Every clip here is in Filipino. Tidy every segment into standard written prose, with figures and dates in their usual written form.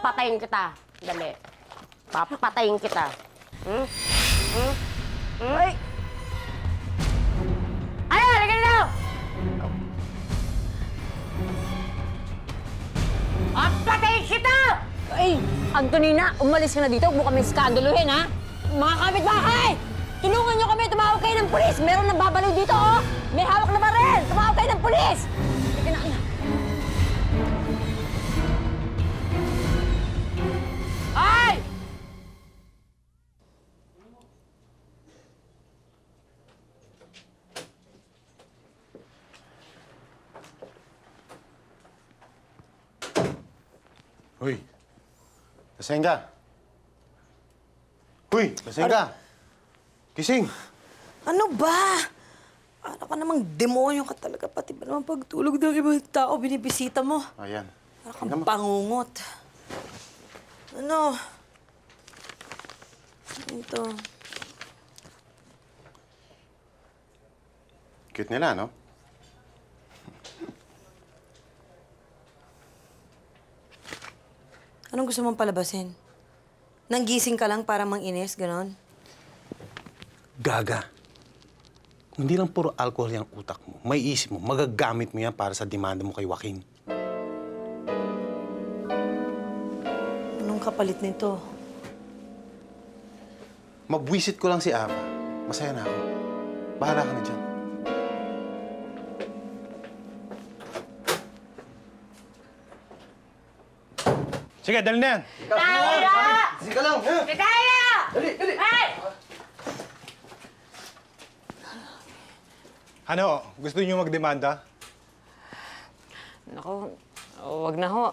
papatayin kita. Dali. Papatayin kita. Ay! Ano? Halika dito! Papatayin kita! Ay, Antonina, umalis ka na dito. Huwag mo kami skandalohin, ha? Mga kapitbahay! Tulungan niyo kami, tumawag kayo ng pulis! Meron nang babaliw dito, oh! May hawak na baril! Tumawag kayo ng pulis! Sige na, anak. Ay! Uy! Lasing ka! Uy! Lasing ka! Gising! Ano ba? Ano ka namang demonyo ka talaga, pati ba naman pagtulog ng ibang tao binibisita mo? Ayan. Para kang pangungot. Ano? Ito. Cute nila, no? Anong gusto mong palabasin? Nanggising ka lang para mang-inis, ganon? Gaga. Hindi lang puro alcohol yung utak mo. May isip mo, magagamit mo yan para sa demanda mo kay Joaquin. Anong kapalit nito? Mabwisit ko lang si Ava. Masaya na ako. Bahala ka na dyan. Sige, dali na yan. Kaya! Sige ka lang. Kaya! Dali, dali. Ay! Ano? Gusto niyo magdemanda? Naku, wag na ho.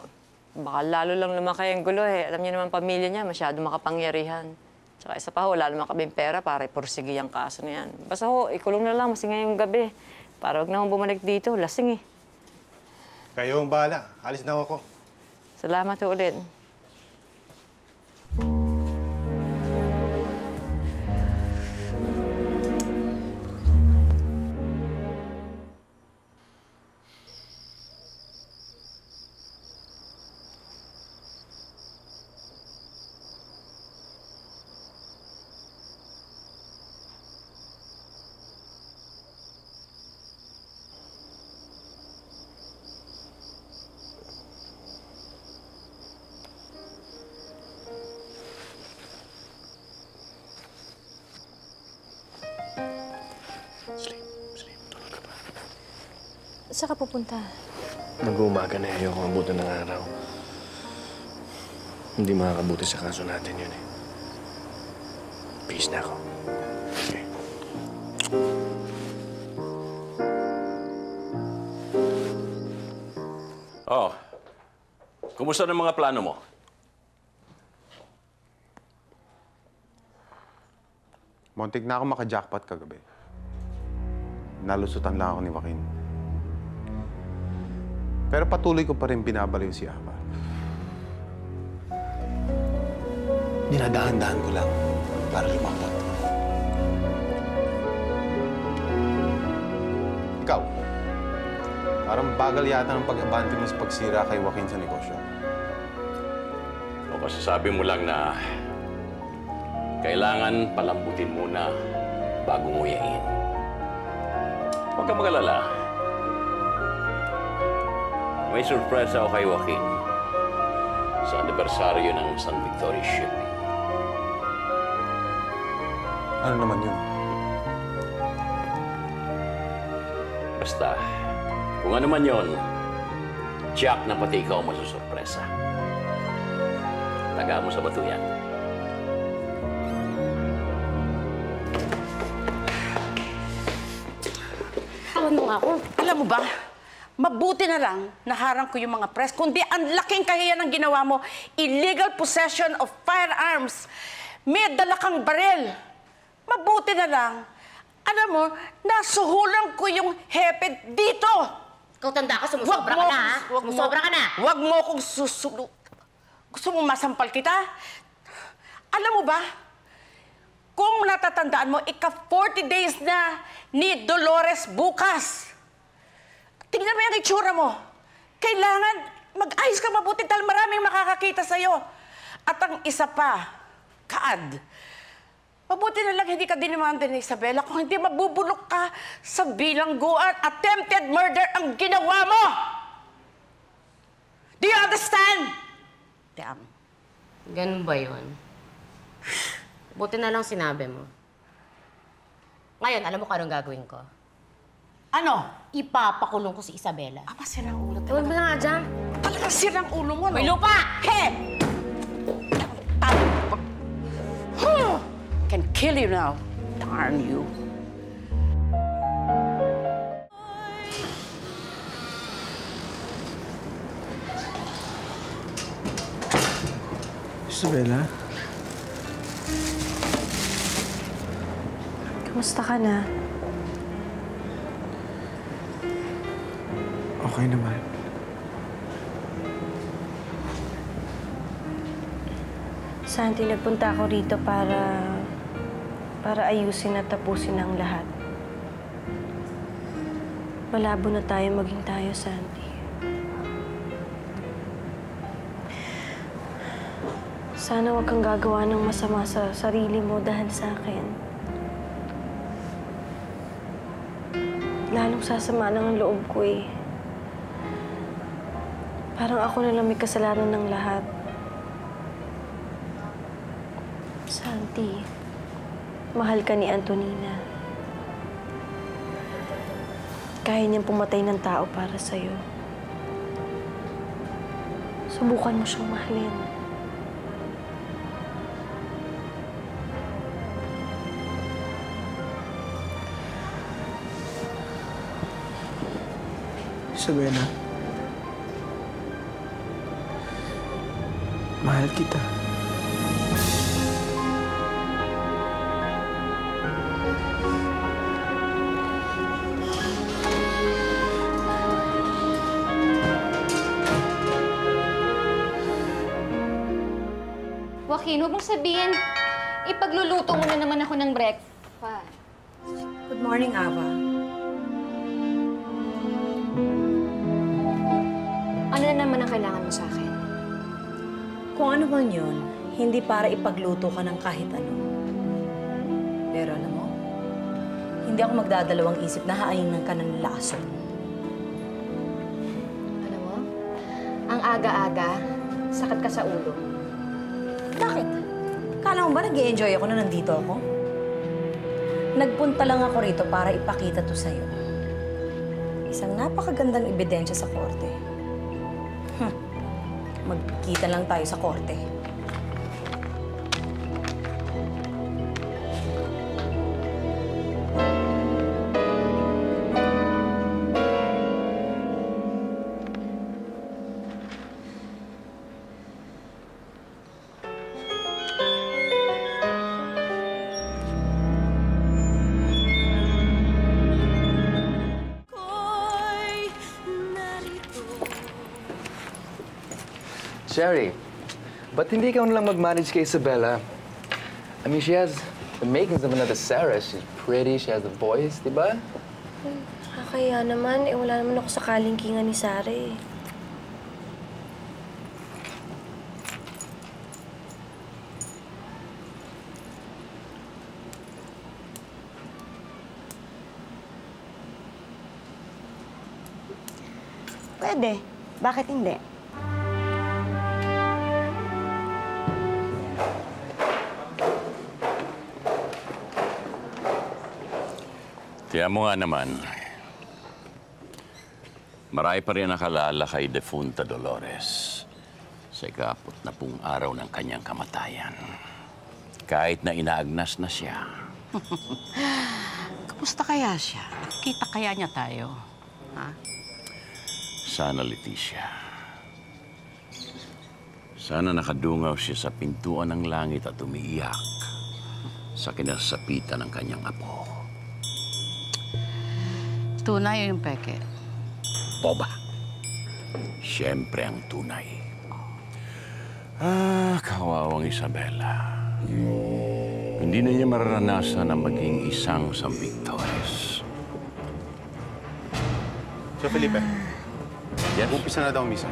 Baka lalo lang lumaki ang gulo, eh. Alam niyo naman, pamilya niya, masyado makapangyarihan. Tsaka isa pa ho, wala naman kaming pera para ipursige ang kaso na yan. Basta ho, ikulong na lang, masing ngayong gabi. Para wag na ho bumalik dito, lasing eh. Kayo ang bahala. Alis na ako. Salamat ho ulit. Saan ka pupunta? Mag-uumaga na ayoko mabuti ng araw. Hindi makakabuti sa kaso natin yun eh. Peace na ako. Okay. Oh, kumusta ng mga plano mo? Muntik na ako maka-jackpot kagabi. Nalusutan lang ako ni Joaquin. Pero patuloy ko pa rin binabaliw si Ava. Dinadahan-dahan ko lang para lumapot. Ikaw, parang bagal yata ng pag-abante mo sa pagsira kay Joaquin sa negosyo. O masasabi mo lang na kailangan palambutin muna bago nguyain. Huwag ka mag-alala. May surprise ako kay Joaquin sa anibersaryo ng San Victoria Shipping. Ano naman yun? Basta, kung ano man yun, tiyak na pati ikaw masusurpresa. Taga mo sa bato yan. Ano ako? Alam mo ba, mabuti na lang naharang ko yung mga press, kundi ang laking kahiyan ng ginawa mo, illegal possession of firearms. May dala kang baril. Mabuti na lang. Alam mo, nasuhulan ko yung hepe dito. Ikaw tanda ka, sumusobra ka na, ha? Sumusobra ka na. Huwag mo akong susulo. Gusto mong masampal kita? Alam mo ba, kung natatandaan mo, ika-40 days na ni Dolores bukas. Tingnan mo yung itsura mo. Kailangan Ayos ka mabuti dahil maraming makakakita sa'yo. At ang isa pa, Kad, mabuti na lang hindi ka dinimanda ni Isabela kung hindi mabubulok ka sa bilangguan. Attempted murder ang ginawa mo! Do you understand? Damn. Ganun ba yun? Buti na lang sinabi mo. Ngayon, alam mo kung anong gagawin ko? Ano? Ipapakulong ko si Isabela. Aba, sirang ulo Tawag talaga. mo na nga dyan. Talagang sirang ulo mo, no? May lupa! He! Can kill you now. Darn you. Isabela? Kamusta ka na? Okay naman. Santi, nagpunta ako rito para ayusin at tapusin ang lahat. Malabo na tayo maging tayo, Santi. Sana huwag kang gagawa ng masama sa sarili mo dahil sa akin. Lalong sasama ng loob ko eh. Parang ako na lang may kasalanan ng lahat. Santi, mahal ka ni Antonina. Kaya niyang pumatay ng tao para sa'yo. Subukan mo siyang mahalin. Isabela? Mahal kita. Joaquin, huwag mong sabihin, ipagluluto mo na naman ako ng breakfast. Good morning, Ava. Ano na naman ang kailangan mo sa akin? Kung ano man yun, hindi para ipagluto ka ng kahit ano. Pero alam mo, hindi ako magdadalawang isip na haainan ka ng lason. Alam mo, ang aga-aga, sakit ka sa ulo. Bakit? Kala mo ba nag-i-enjoy ako na nandito ako? Nagpunta lang ako rito para ipakita to sa'yo. Isang napakagandang ebidensya sa korte. Magkita lang tayo sa korte. Sherry, ba't hindi ka lang mag-manage kay Isabela? I mean, she has the makings of another Sarah. She's pretty, she has a voice, di ba? Kaya naman, wala naman ako sa kalingkingan ni Sarah eh. Pwede. Bakit hindi? Tiyan mo nga naman, marami pa rin nakalala kay Defunta Dolores sa ikapot na pung araw ng kanyang kamatayan. Kahit na inaagnas na siya. Kamusta kaya siya? Kita kaya niya tayo? Ha? Sana, Leticia. Sana nakadungaw siya sa pintuan ng langit at umiiyak sa kinasapitan ng kanyang apo. Tunay o yung peke? Boba. Siyempre ang tunay. Kawawang Isabela. Hindi na niya mararanasan na maging isang San Victorious. So, Felipe, Yes? umpisa na daw misa.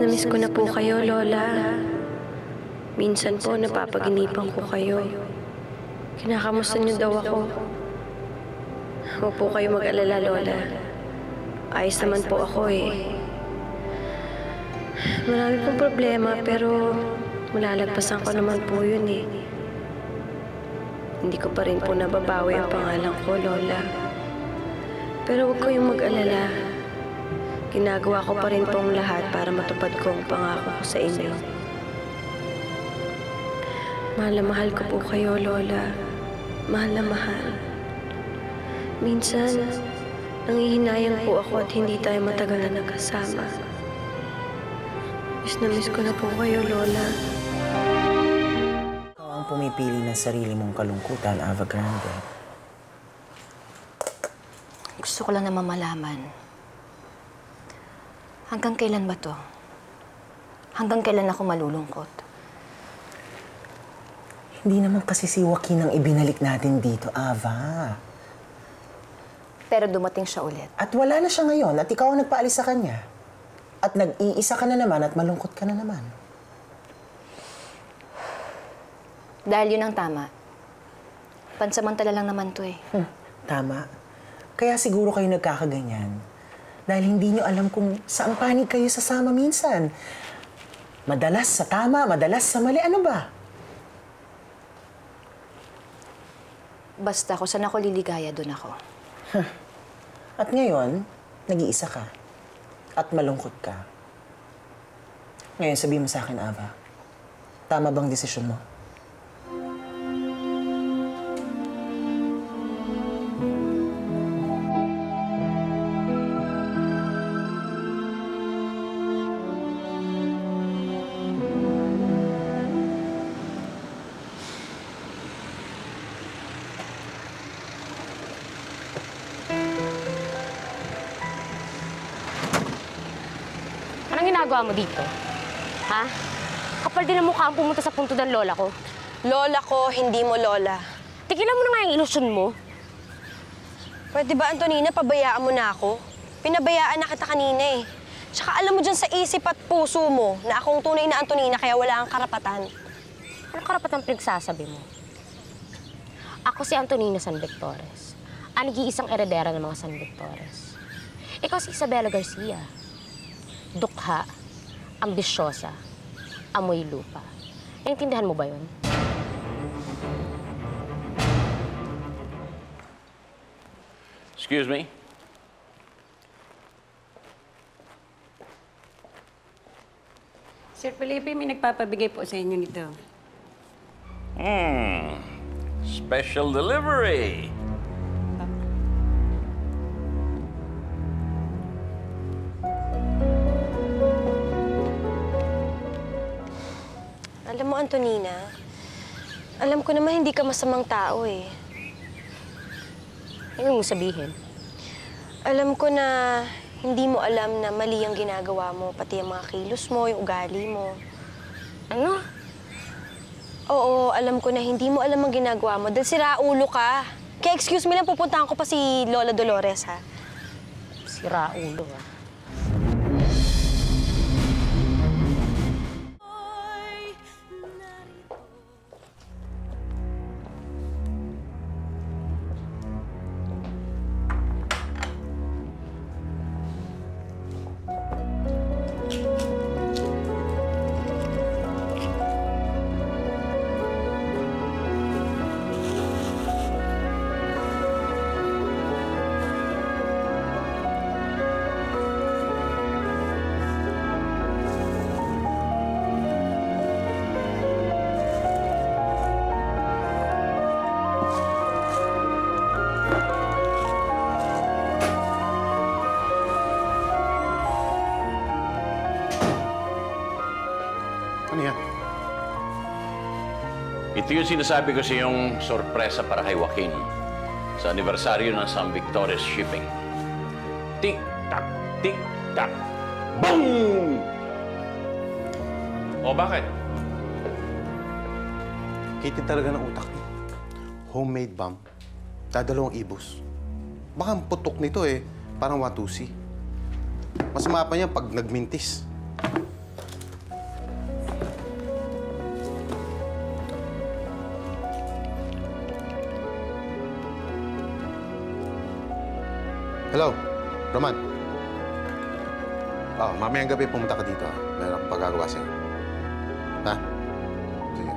na miss ko na po kayo, Lola. Minsan po, napapaginipan ko kayo. Kinakamusta niyo daw ako. Huwag po kayo mag-alala, Lola. Ayos naman po ako eh. Marami pong problema, pero malalagpasan ko naman po yun eh. Hindi ko pa rin po nababawi ang pangalan ko, Lola. Pero huwag kayong mag-alala. Ginagawa ko pa rin pong lahat para matupad ko ang pangako ko sa inyo. Mahal na mahal ko po kayo, Lola. Mahal na mahal. Minsan, nangihinayang po ako at hindi tayo matagal na nagkasama. Miss na miss ko na po kayo, Lola. Ikaw ang pumipili ng sarili mong kalungkutan, Ava Grande. Gusto ko lang naman malaman. Hanggang kailan ba to? Hanggang kailan ako malulungkot? Hindi naman kasi si Joaquin ang ibinalik natin dito, Ava. Pero dumating siya ulit. At wala na siya ngayon at ikaw ang nagpaalis sa kanya. At nag-iisa ka na naman at malungkot ka na naman. Dahil yun ang tama. Pansamantala lang naman to eh. Tama. Kaya siguro kayo nagkakaganyan. Dahil hindi nyo alam kung saan panig kayo sasama minsan. Madalas sa tama, madalas sa mali. Ano ba? Basta kung saan ako liligaya, doon ako. At ngayon, nag-iisa ka. At malungkot ka. Ngayon, sabihin mo sa akin, Ava. Tama bang desisyon mo? Anong ginagawa mo dito? Ha? Kapal din ang mukha ang pumunta sa punto ng lola ko. Lola ko, hindi mo lola. Tigilan mo na nga yung ilusyon mo. Pwede ba, Antonina, pabayaan mo na ako? Pinabayaan na kita kanina eh. Tsaka alam mo dyan sa isip at puso mo na akong tunay na Antonina kaya wala kang karapatan. Anong karapatang pinagsasabi mo? Ako si Antonina San Victores. Ang nag-iisang eredera ng mga San Victores. Ikaw si Isabela Garcia. Dukha, ambisyosa, amoy lupa. Naintindihan mo ba yun? Excuse me? Sir Felipe, may nagpapabigay po sa inyo nito. Special delivery. Alam mo, Antonina, alam ko naman hindi ka masamang tao eh. Ano mo sabihin? Alam ko na hindi mo alam na mali ang ginagawa mo, pati ang mga kilos mo, yung ugali mo. Ano? Oo, alam ko na hindi mo alam ang ginagawa mo dahil siraulo ka. Kaya excuse me lang, pupuntahan ko pa si Lola Dolores, ha? Siraulo, ha? Ano yan? Ito yung sinasabi ko sa yung sorpresa para kay Joaquin sa anibersaryo ng San Victores Shipping. Tik-tak, tik-tak, boom! O bakit? Kitid talaga ng utak niyo. Homemade bomb. Dadalawang ibos. Baka ang putok nito eh, parang watusi. Masama pa niya pag nagmintis. Hello, Roman. Mamayang gabi pumunta ka dito. Meron akong pagagawa sa'yo. Ha? Sige.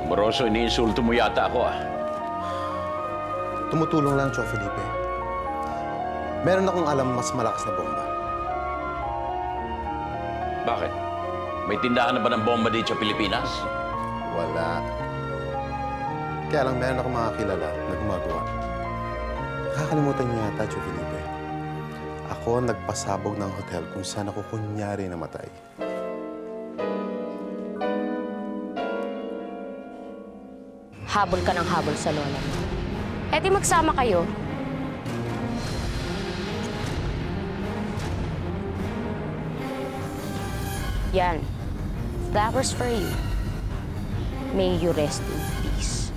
Amoroso, iniinsulto mo yata ako, Tumutulong lang, Cho Felipe. Meron akong alam mas malakas na bomba. Bakit? May tindahan na ba ng bomba dito sa Pilipinas? Wala. Kaya lang meron akong mga kilala na gumagawa. Nakakalimutan niyo yata, Cho Felipe. Ako ang nagpasabog ng hotel kung saan ako kunyari namatay. Habol ka ng habol sa lola mo. Eh di magsama kayo. Yan. Flowers for you. May you rest in peace.